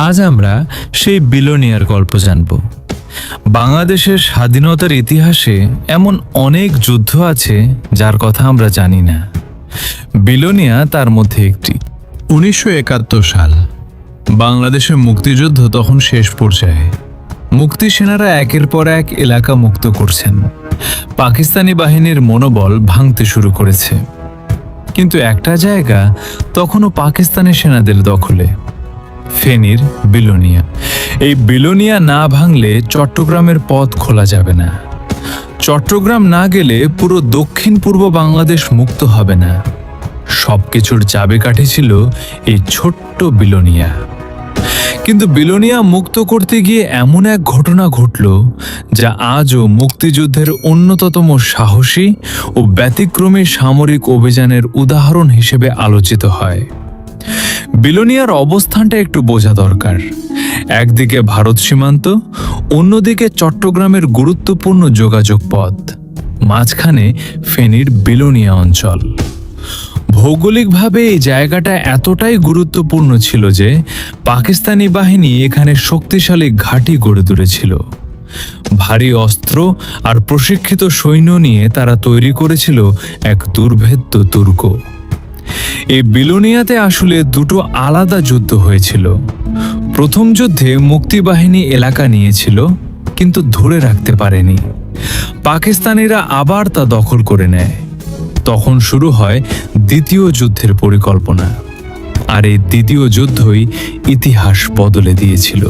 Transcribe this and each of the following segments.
আজ আমরা সেই বিলোনিয়ার গল্প জানব। বাংলাদেশের স্বাধীনতার ইতিহাসে এমন অনেক যুদ্ধ আছে যার কথা আমরা জানি না। বিলোনিয়া তার মধ্যে একটি। 1971 সাল, বাংলাদেশের মুক্তিযুদ্ধ তখন শেষ পর্যায়ে। মুক্তি সেনারা একের পর এক এলাকা মুক্ত করছেন। পাকিস্তানি বাহিনীর মনোবল ভাঙতে শুরু করেছে, কিন্তু একটা জায়গা তখনও পাকিস্তানি সেনাদের দখলে, ফেনীর বিলোনিয়া। এই বিলোনিয়া না ভাঙলে চট্টগ্রামের পথ খোলা যাবে না। চট্টগ্রাম না গেলে পুরো দক্ষিণ পূর্ব বাংলাদেশ মুক্ত হবে না। সবকিছুর চাবিকাঠি ছিল এই ছোট্ট বিলোনিয়া। কিন্তু বিলোনিয়া মুক্ত করতে গিয়ে এমন এক ঘটনা ঘটল যা আজও মুক্তিযুদ্ধের অন্যতম সাহসী ও ব্যতিক্রমী সামরিক অভিযানের উদাহরণ হিসেবে আলোচিত হয়। বিলোনিয়ার অবস্থানটা একটু বোঝা দরকার। একদিকে ভারত সীমান্ত, অন্যদিকে চট্টগ্রামের গুরুত্বপূর্ণ যোগাযোগ পথ, মাঝখানে ফেনীর বিলোনিয়া অঞ্চল। ভৌগোলিকভাবে এই জায়গাটা এতটাই গুরুত্বপূর্ণ ছিল যে পাকিস্তানি বাহিনী এখানে শক্তিশালী ঘাঁটি গড়ে তুলেছিল। ভারী অস্ত্র আর প্রশিক্ষিত সৈন্য নিয়ে তারা তৈরি করেছিল এক দুর্ভেদ্য দুর্গ। এই বিলোনিয়াতে আসলে দুটো আলাদা যুদ্ধ হয়েছিল। প্রথম যুদ্ধে মুক্তিবাহিনী এলাকা নিয়েছিল, কিন্তু ধরে রাখতে পারেনি। পাকিস্তানিরা আবার তা দখল করে নেয়। তখন শুরু হয় দ্বিতীয় যুদ্ধের পরিকল্পনা, আর এই দ্বিতীয় যুদ্ধই ইতিহাস বদলে দিয়েছিল।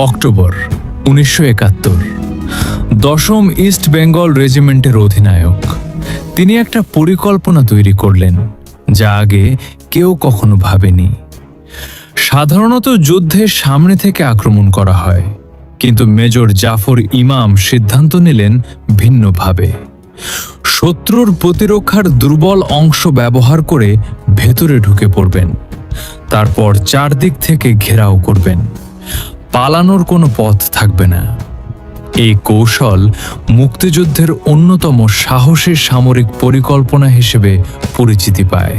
অক্টোবর 1971, 10ম ইস্ট বেঙ্গল রেজিমেন্টের অধিনায়ক তিনি একটা পরিকল্পনা তৈরি করলেন যা আগে কেউ কখনো ভাবেনি। সাধারণত যুদ্ধের সামনে থেকে আক্রমণ করা হয়, কিন্তু মেজর জাফর ইমাম সিদ্ধান্ত নিলেন ভিন্নভাবে। শত্রুর প্রতিরক্ষার দুর্বল অংশ ব্যবহার করে ভেতরে ঢুকে পড়বেন, তারপর চারদিক থেকে ঘেরাও করবেন। পালানোর কোনো পথ থাকবে না। এই কৌশল মুক্তিযুদ্ধের অন্যতম সাহসী সামরিক পরিকল্পনা হিসেবে পরিচিতি পায়।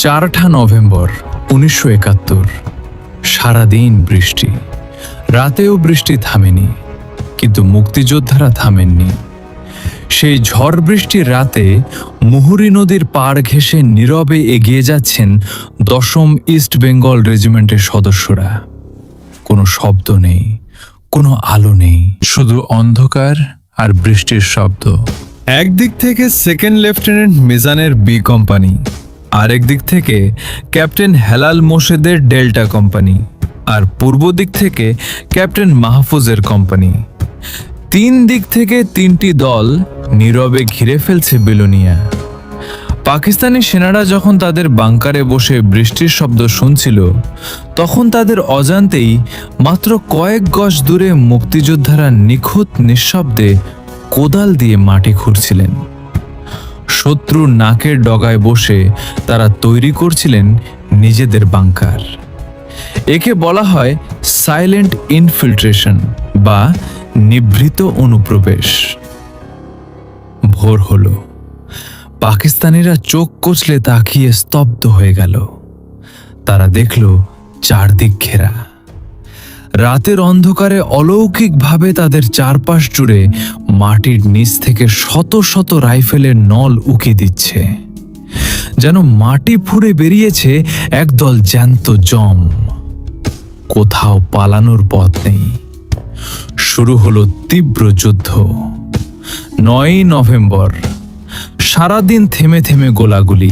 4 নভেম্বর 1971, সারাদিন বৃষ্টি। রাতেও বৃষ্টি থামেনি, কিন্তু মুক্তিযোদ্ধারা থামেননি। সেই ঝড় বৃষ্টির রাতে মুহুরী নদীর পাড় ঘেঁষে নীরবে এগিয়ে যাচ্ছেন 10ম ইস্ট বেঙ্গল রেজিমেন্টের সদস্যরা। কোনো শব্দ নেই, কোনো আলো নেই, শুধু অন্ধকার আর বৃষ্টির শব্দ। একদিক থেকে সেকেন্ড লেফটেন্যান্ট মিজানের বি কোম্পানি, আরেক দিক থেকে ক্যাপ্টেন হেলাল মোর্শেদের ডেল্টা কোম্পানি, আর পূর্ব দিক থেকে ক্যাপ্টেন মাহফুজের কোম্পানি। 3 দিক থেকে 3টি দল নীরবে ঘিরে ফেলছে বিলোনিয়া। পাকিস্তানি সেনারা যখন তাদের বাংকারে বসে বৃষ্টির শব্দ শুনছিল, তখন তাদের অজান্তেই মাত্র কয়েক গজ দূরে মুক্তিযোদ্ধারা নিখুঁত নিঃশব্দে কোদাল দিয়ে মাটি খুঁড়ছিলেন। শত্রুর নাকের ডগায় বসে তারা তৈরি করছিলেন নিজেদের বাংকার। একে বলা হয় সাইলেন্ট ইনফিল্ট্রেশন বা নিভৃত অনুপ্রবেশ। ভোর হলো। পাকিস্তানিরা চোখ কচলে তাকিয়ে স্তব্ধ হয়ে গেল। তারা দেখল চারদিক ঘেরা। রাতের অন্ধকারে অলৌকিকভাবে তাদের চারপাশ জুড়ে মাটির নিচ থেকে শত শত রাইফেলের নল উকি দিচ্ছে, যেন মাটি ফুঁড়ে বেরিয়েছে একদল জ্যান্ত জম। কোথাও পালানোর পথ নেই। শুরু হলো তীব্র যুদ্ধ। 9 নভেম্বর, সারাদিন থেমে থেমে গোলাগুলি,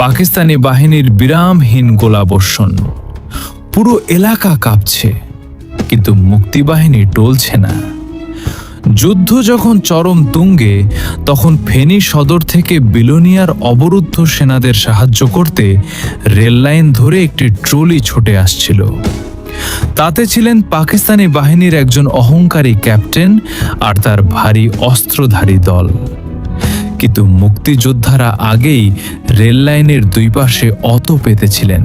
পাকিস্তানি বাহিনীর বিরামহীন গোলাবর্ষণ। পুরো এলাকা কাঁপছে, কিন্তু মুক্তিবাহিনী টলছে না। যুদ্ধ যখন চরম তুঙ্গে, তখন ফেনী সদর থেকে বিলোনিয়ার অবরুদ্ধ সেনাদের সাহায্য করতে রেললাইন ধরে একটি ট্রলি ছুটে আসছিল। তাতে ছিলেন পাকিস্তানি বাহিনীর একজন অহংকারী ক্যাপ্টেন আর তার ভারী অস্ত্রধারী দল। কিন্তু মুক্তিযোদ্ধারা আগেই রেললাইনের 2 পাশে অত পেতেছিলেন।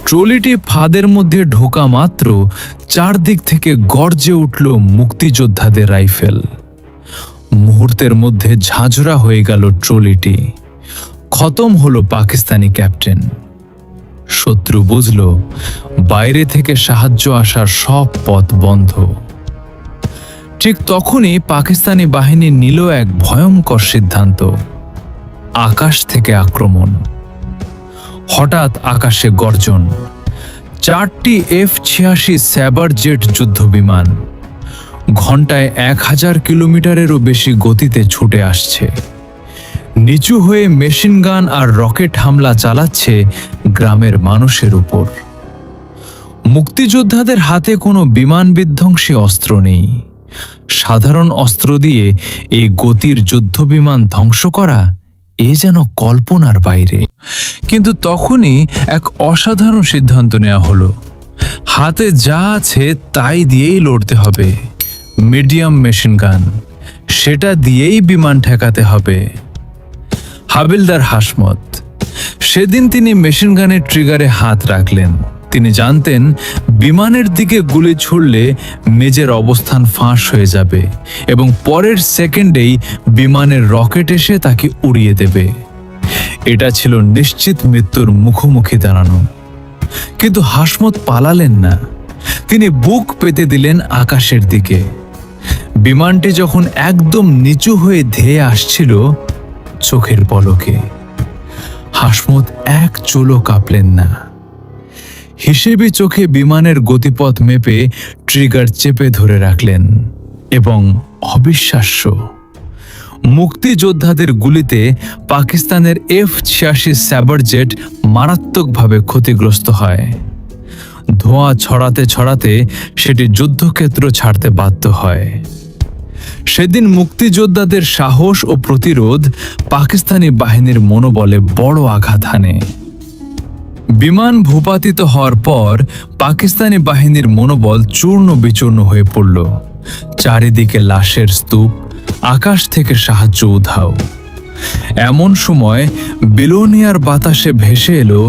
ট্রলিটি ফাঁদের মধ্যে ঢোকা মাত্র চারদিক থেকে গর্জে উঠল মুক্তিযোদ্ধাদের রাইফেল। মুহূর্তের মধ্যে ঝাঁঝরা হয়ে গেল ট্রলিটি। খতম হলো পাকিস্তানি ক্যাপ্টেন। শত্রু বুঝল বাইরে থেকে সাহায্য আসার সব পথ বন্ধ। ঠিক তখনই পাকিস্তানি বাহিনী নিল এক ভয়ঙ্কর সিদ্ধান্ত, আকাশ থেকে আক্রমণ। হঠাৎ আকাশে গর্জন, 4টি F-86 স্যাবার জেট যুদ্ধ বিমান ঘন্টায় 1000 কিলোমিটারেরও বেশি গতিতে ছুটে আসছে। নিচু হয়ে মেশিন গান আর রকেট হামলা চালাচ্ছে গ্রামের মানুষের উপর। মুক্তিযোদ্ধাদের হাতে কোনো বিমান বিধ্বংসী অস্ত্র নেই। সাধারণ অস্ত্র দিয়ে এই গতির যুদ্ধ বিমান ধ্বংস করা এ যেন কল্পনার বাইরে। কিন্তু তখনই এক অসাধারণ সিদ্ধান্ত নেওয়া হলো, হাতে যা আছে তাই দিয়েই লড়তে হবে। মিডিয়াম মেশিন গান, সেটা দিয়েই বিমান ঠেকাতে হবে। হাবিলদার হাসমত, সেদিন তিনি মেশিন গানের ট্রিগারে হাত রাখলেন। তিনি জানতেন বিমানের দিকে গুলি ছুড়লে মেজের অবস্থান ফাঁস হয়ে যাবে এবং পরের সেকেন্ডেই বিমানের রকেট এসে তাকে উড়িয়ে দেবে। এটা ছিল নিশ্চিত মৃত্যুর মুখোমুখি দাঁড়ানো। কিন্তু হাসমত পালালেন না, তিনি বুক পেতে দিলেন আকাশের দিকে। বিমানটি যখন একদম নিচু হয়ে ধেয়ে আসছিল, চোখের পলকে হাসমত এক চুলও কাঁপলেন না। হিসেবি চোখে বিমানের গতিপথ মেপে ট্রিগার চেপে ধরে রাখলেন এবং অবিশ্বাস্য, মুক্তিযোদ্ধাদের গুলিতে পাকিস্তানের F-86 স্যাবার জেট মারাত্মকভাবে ক্ষতিগ্রস্ত হয়। ধোঁয়া ছড়াতে ছড়াতে সেটি যুদ্ধক্ষেত্র ছাড়তে বাধ্য হয়। সেদিন মুক্তিযোদ্ধাদের সাহস ও প্রতিরোধ পাকিস্তানি বাহিনীর মনোবলে বড় আঘাত হানে। বিমান ভূপাতিত হওয়ার পর পাকিস্তানি বাহিনীর মনোবল চূর্ণ বিচূর্ণ হয়ে পড়ল। চারিদিকে লাশের স্তূপ, আকাশ থেকে সাহায্য উধাও। এমন সময় বিলোনিয়ার বাতাসে ভেসে এলো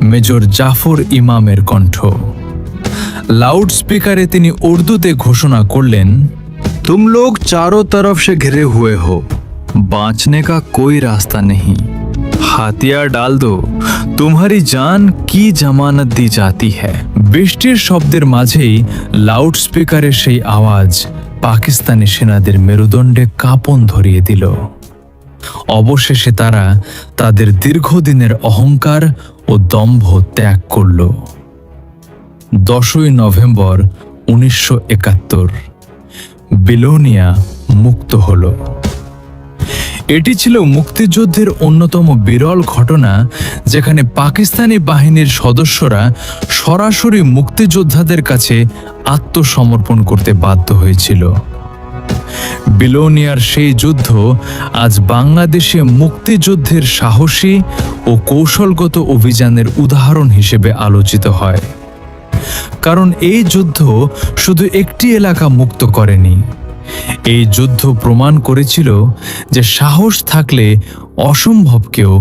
মেজর জাফর ইমামের কণ্ঠ। লাউড স্পিকারে তিনি উর্দুতে ঘোষণা করলেন, तुम लोग चारों तरफ से घिरे हुए हो, बाँचने का कोई रास्ता नहीं, হাতিয়ার ডাল দো, তোমারি জান কি জামানত দি জাতি হ্যায়। বৃষ্টির শব্দের মাঝেই লাউড স্পিকারের সেই আওয়াজ পাকিস্তানি সেনাদের মেরুদণ্ডে কাঁপন ধরিয়ে দিল। অবশেষে তারা তাদের দীর্ঘদিনের অহংকার ও দম্ভ ত্যাগ করল। 10ই নভেম্বর 1971 বিলোনিয়া মুক্ত হল। এটি ছিল মুক্তিযুদ্ধের অন্যতম বিরল ঘটনা, যেখানে পাকিস্তানি বাহিনীর সদস্যরা সরাসরি মুক্তিযোদ্ধাদের কাছে আত্মসমর্পণ করতে বাধ্য হয়েছিল। বিলোনিয়ার সেই যুদ্ধ আজ বাংলাদেশে মুক্তিযুদ্ধের সাহসী ও কৌশলগত অভিযানের উদাহরণ হিসেবে আলোচিত হয়। কারণ এই যুদ্ধ শুধু একটি এলাকা মুক্ত করেনি, এই যুদ্ধ প্রমাণ করেছিল যে সাহস থাকলে অসম্ভবকেও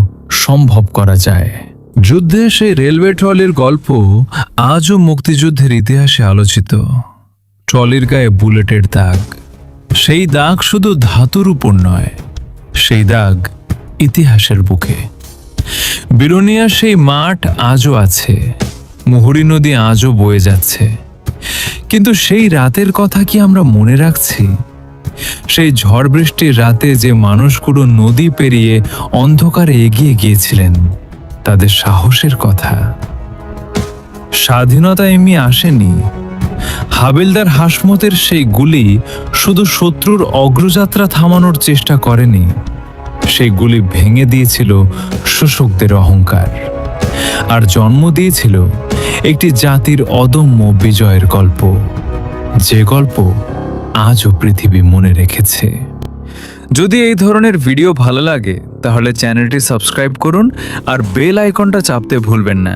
সম্ভব করা যায়। যুদ্ধে সেই রেলওয়ে ট্রলির গল্প আজও মুক্তিযুদ্ধের ইতিহাসে আলোচিত। ট্রলির গায়ে বুলেটের দাগ, সেই দাগ শুধু ধাতুর উপর নয়, সেই দাগ ইতিহাসের বুকে। বিলোনিয়ার সেই মাঠ আজও আছে, মুহুরী নদী আজও বয়ে যাচ্ছে। কিন্তু সেই রাতের কথা কি আমরা মনে রাখছি? সেই ঝড় বৃষ্টির রাতে যে মানুষগুলো নদী পেরিয়ে অন্ধকারে এগিয়ে গিয়েছিলেন, তাদের সাহসের কথা। স্বাধীনতা এমনি আসেনি। হাবিলদার হাসমতের সেই গুলি শুধু শত্রুর অগ্রযাত্রা থামানোর চেষ্টা করেনি, সেই গুলি ভেঙে দিয়েছিল শোষকদের অহংকার আর জন্ম দিয়েছিল একটি জাতির অদম্য বিজয়ের গল্প, যে গল্প আজও পৃথিবী মনে রেখেছে। যদি এই ধরনের ভিডিও ভালো লাগে তাহলে চ্যানেলটি সাবস্ক্রাইব করুন আর বেল আইকনটা চাপতে ভুলবেন না।